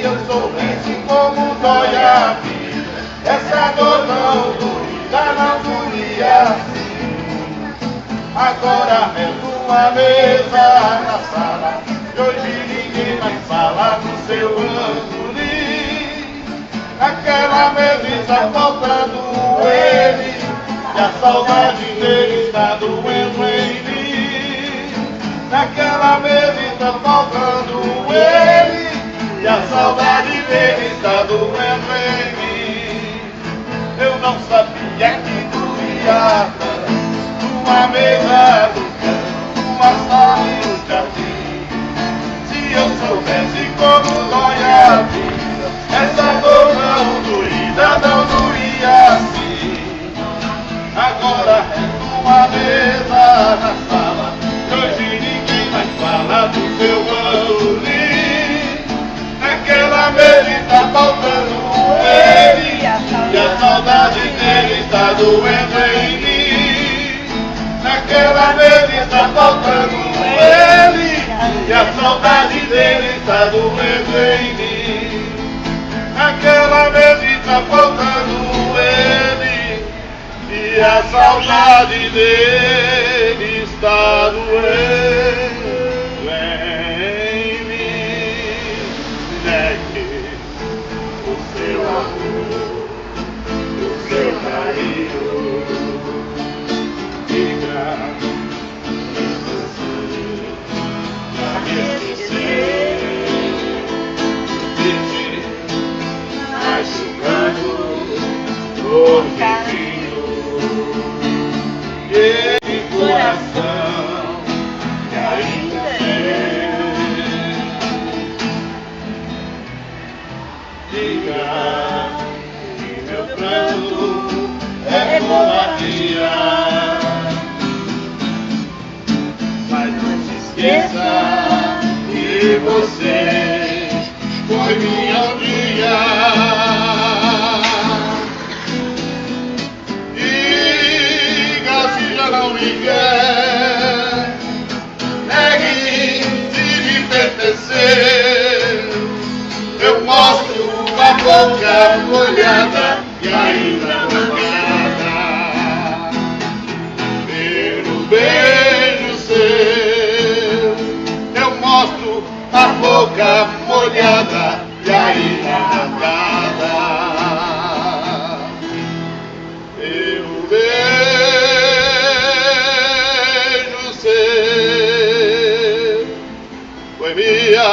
eu sorrisse como dói a vida. Essa dor não doía, não doía assim. Agora é numa mesa na sala, e hoje ninguém mais fala no seu ângulo. Aquela mesa está faltando ele, e a saudade dele está doendo em mim. Naquela mesa está faltando ele, e a saudade dele está doendo em mim. Eu não sabia que doía tanto, numa mesa do canto, numa sala e um jardim. Se eu soubesse como dói a vida, essa dor não doía, não doía assim. Agora é numa mesa na sala, e hoje ninguém mais fala do seu violino. Naquela mesa está faltando ele, e a saudade dele está doendo em mim. Naquela mesa está faltando ele, e a saudade dele está doendo em mim. Naquela mesa está faltando ele, e a saudade dele está doendo em mim. Negue o seu amor, o seu carinho, diga que você já me esqueceu. Diz machucando o vizinho, e coração que ainda tem. Diga que meu pranto é covardia, mas não se esqueça que você foi minha guia. Não me quer, negue se me pertencer. Eu mostro a boca molhada e ainda molhada pelo beijo seu. Eu mostro a boca molhada e ainda molhada pelo beijo. Foi minha